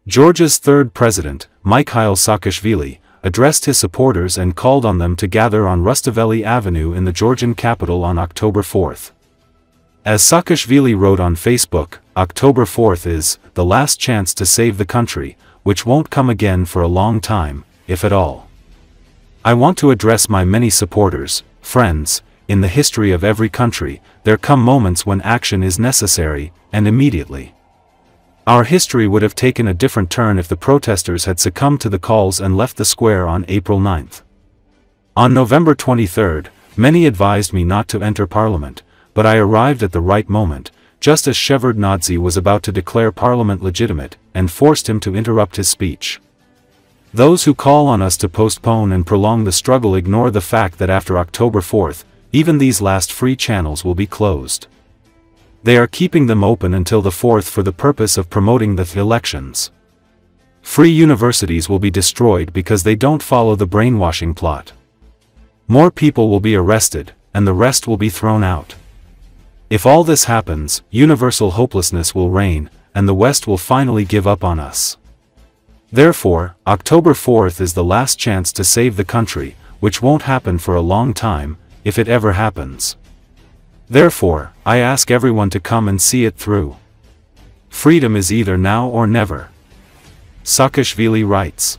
Georgia's third president, Mikheil Saakashvili, addressed his supporters and called on them to gather on Rustaveli Avenue in the Georgian capital on October 4. As Saakashvili wrote on Facebook, October 4 is the last chance to save the country, which won't come again for a long time, if at all. I want to address my many supporters, friends. In the history of every country, there come moments when action is necessary, and immediately. Our history would have taken a different turn if the protesters had succumbed to the calls and left the square on April 9. On November 23, many advised me not to enter parliament, but I arrived at the right moment, just as Shevardnadze was about to declare parliament legitimate, and forced him to interrupt his speech. Those who call on us to postpone and prolong the struggle ignore the fact that after October 4, even these last free channels will be closed. They are keeping them open until the 4th for the purpose of promoting the elections. Free universities will be destroyed because they don't follow the brainwashing plot. More people will be arrested, and the rest will be thrown out. If all this happens, universal hopelessness will reign, and the West will finally give up on us. Therefore, October 4 is the last chance to save the country, which won't happen for a long time, if it ever happens. Therefore, I ask everyone to come and see it through. Freedom is either now or never. Saakashvili writes.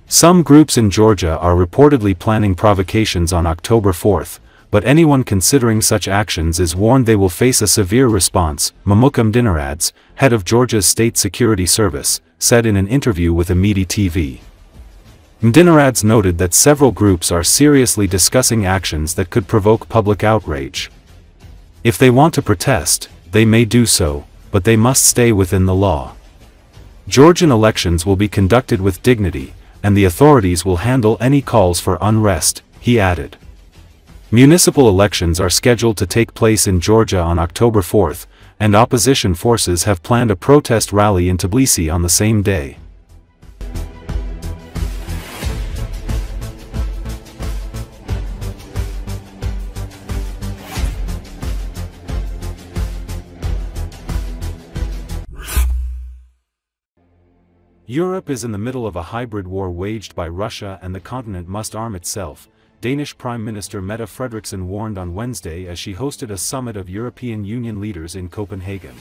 Some groups in Georgia are reportedly planning provocations on October 4, but anyone considering such actions is warned they will face a severe response, Mikheil Saakashvili, head of Georgia's State Security Service, said in an interview with Amiti TV. Saakashvili noted that several groups are seriously discussing actions that could provoke public outrage. If they want to protest, they may do so, but they must stay within the law. Georgian elections will be conducted with dignity, and the authorities will handle any calls for unrest, he added. Municipal elections are scheduled to take place in Georgia on October 4, and opposition forces have planned a protest rally in Tbilisi on the same day. Europe is in the middle of a hybrid war waged by Russia, and the continent must arm itself, Danish Prime Minister Mette Frederiksen warned on Wednesday as she hosted a summit of European Union leaders in Copenhagen.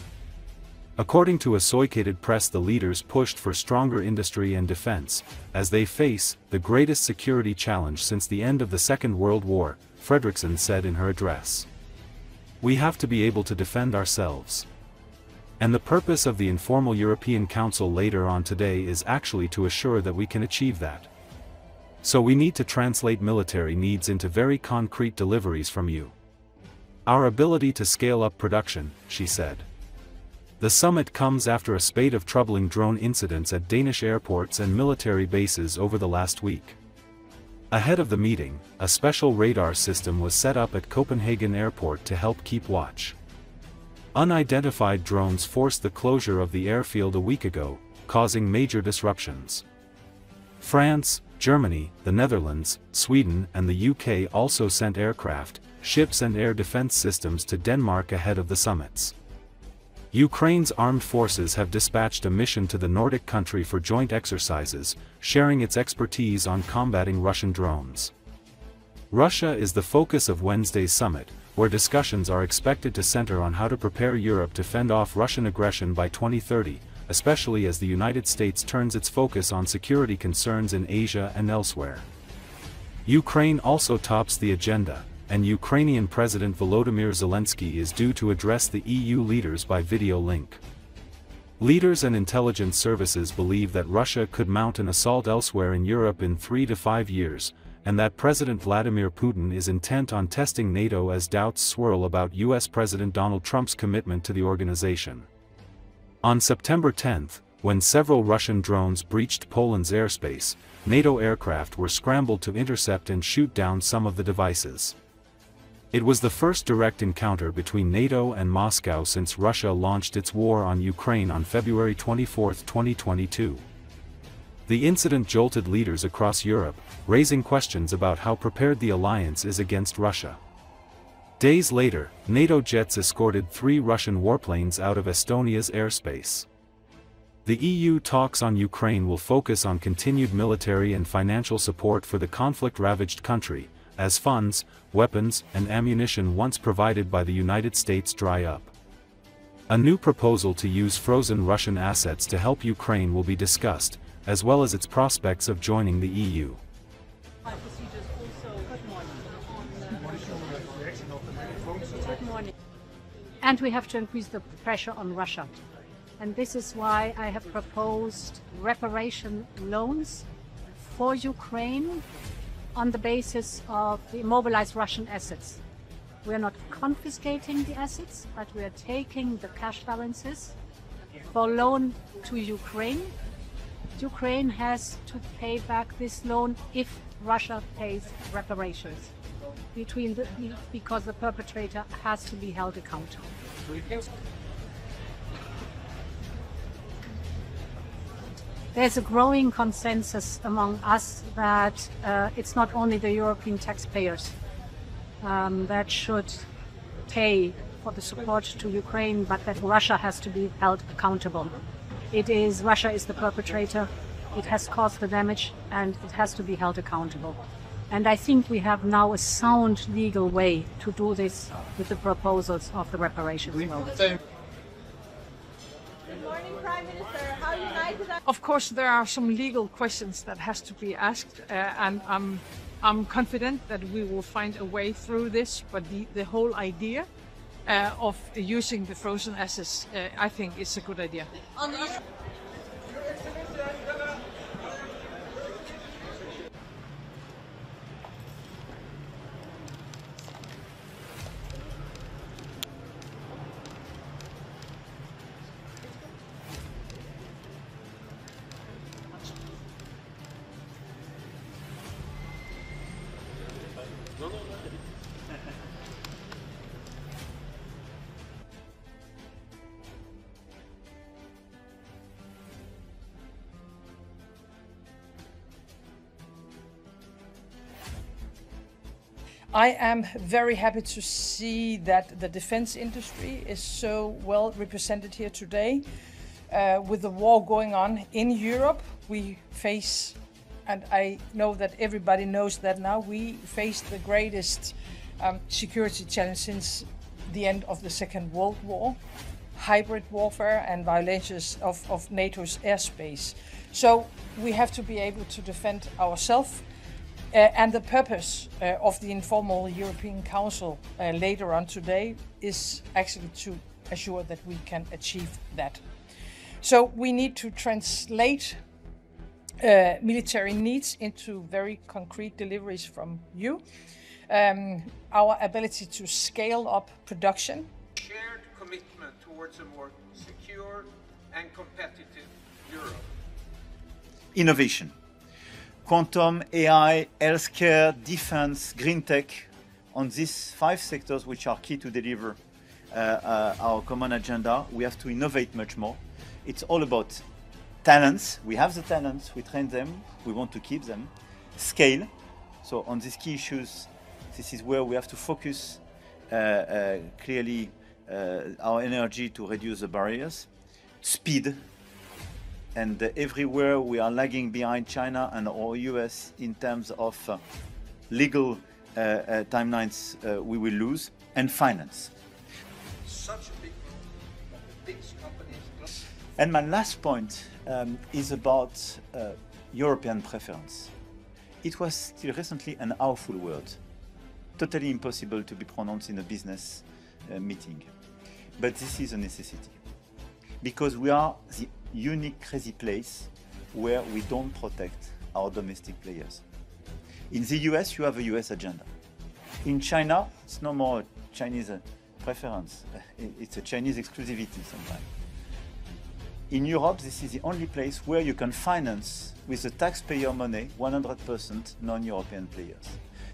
According to Associated Press, the leaders pushed for stronger industry and defense, as they face the greatest security challenge since the end of the Second World War, Frederiksen said in her address. We have to be able to defend ourselves. And the purpose of the informal European Council later on today is actually to assure that we can achieve that. So we need to translate military needs into very concrete deliveries from you. Our ability to scale up production, she said. The summit comes after a spate of troubling drone incidents at Danish airports and military bases over the last week. Ahead of the meeting, a special radar system was set up at Copenhagen Airport to help keep watch. Unidentified drones forced the closure of the airfield a week ago, causing major disruptions. France, Germany, the Netherlands, Sweden and the UK also sent aircraft, ships and air defense systems to Denmark ahead of the summits. Ukraine's armed forces have dispatched a mission to the Nordic country for joint exercises, sharing its expertise on combating Russian drones. Russia is the focus of Wednesday's summit, where discussions are expected to center on how to prepare Europe to fend off Russian aggression by 2030, especially as the United States turns its focus on security concerns in Asia and elsewhere. Ukraine also tops the agenda, and Ukrainian President Volodymyr Zelenski is due to address the EU leaders by video link. Leaders and intelligence services believe that Russia could mount an assault elsewhere in Europe in 3 to 5 years, and that President Vladimir Putin is intent on testing NATO as doubts swirl about US President Donald Trump's commitment to the organization. On September 10, when several Russian drones breached Poland's airspace, NATO aircraft were scrambled to intercept and shoot down some of the devices. It was the first direct encounter between NATO and Moscow since Russia launched its war on Ukraine on February 24, 2022. The incident jolted leaders across Europe, raising questions about how prepared the alliance is against Russia. Days later, NATO jets escorted 3 Russian warplanes out of Estonia's airspace. The EU talks on Ukraine will focus on continued military and financial support for the conflict-ravaged country, as funds, weapons, and ammunition once provided by the United States dry up. A new proposal to use frozen Russian assets to help Ukraine will be discussed, as well as its prospects of joining the EU. And we have to increase the pressure on Russia. And this is why I have proposed reparation loans for Ukraine on the basis of the immobilized Russian assets. We are not confiscating the assets, but we are taking the cash balances for loan to Ukraine. Ukraine has to pay back this loan if Russia pays reparations because the perpetrator has to be held accountable. There's a growing consensus among us that it's not only the European taxpayers that should pay for the support to Ukraine, but that Russia has to be held accountable. Russia is the perpetrator, it has caused the damage, and it has to be held accountable. And I think we have now a sound legal way to do this with the proposals of the reparations law. Good morning, Prime Minister. How united are... Of course, there are some legal questions that has to be asked, and I'm confident that we will find a way through this. But the whole idea of using the frozen assets, I think, is a good idea. I am very happy to see that the defense industry is so well represented here today. With the war going on in Europe, we face, and I know that everybody knows that now, we face the greatest security challenge since the end of the Second World War, hybrid warfare and violations of NATO's airspace. So we have to be able to defend ourselves. And the purpose of the informal European Council later on today is actually to assure that we can achieve that. So we need to translate military needs into very concrete deliveries from you. Our ability to scale up production. Shared commitment towards a more secure and competitive Europe. Innovation. Quantum, AI, healthcare, defense, green tech, on these 5 sectors which are key to deliver our common agenda, we have to innovate much more. It's all about talents. We have the talents, we train them, we want to keep them. Scale. So on these key issues, this is where we have to focus clearly our energy to reduce the barriers. Speed. And everywhere we are lagging behind China and or US in terms of legal timelines, we will lose. And finance. Such a big group of big companies. And my last point is about European preference. It was till recently an awful word, totally impossible to be pronounced in a business meeting. But this is a necessity, because we are the unique crazy place where we don't protect our domestic players. In the US, you have a US agenda. In China, it's no more a Chinese preference. It's a Chinese exclusivity sometimes. In Europe, this is the only place where you can finance with the taxpayer money 100% non-European players.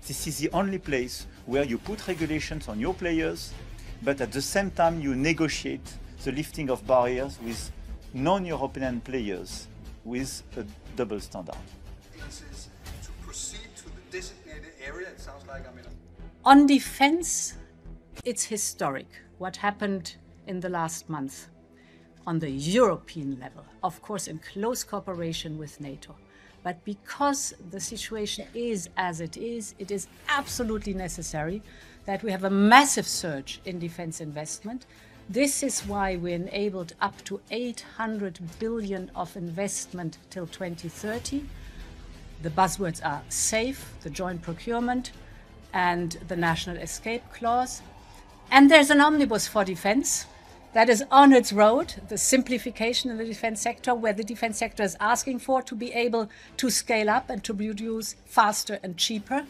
This is the only place where you put regulations on your players, but at the same time you negotiate the lifting of barriers with non-European players with a double standard. This is to proceed to the designated area. It sounds like I'm in a... On defense, it's historic what happened in the last month. on the European level, of course in close cooperation with NATO. But because the situation is as it is absolutely necessary that we have a massive surge in defense investment. This is why we enabled up to 800 billion of investment till 2030. The buzzwords are SAFE, the joint procurement, and the national escape clause. And there's an omnibus for defense that is on its road, the simplification in the defense sector, where the defense sector is asking for to be able to scale up and to produce faster and cheaper.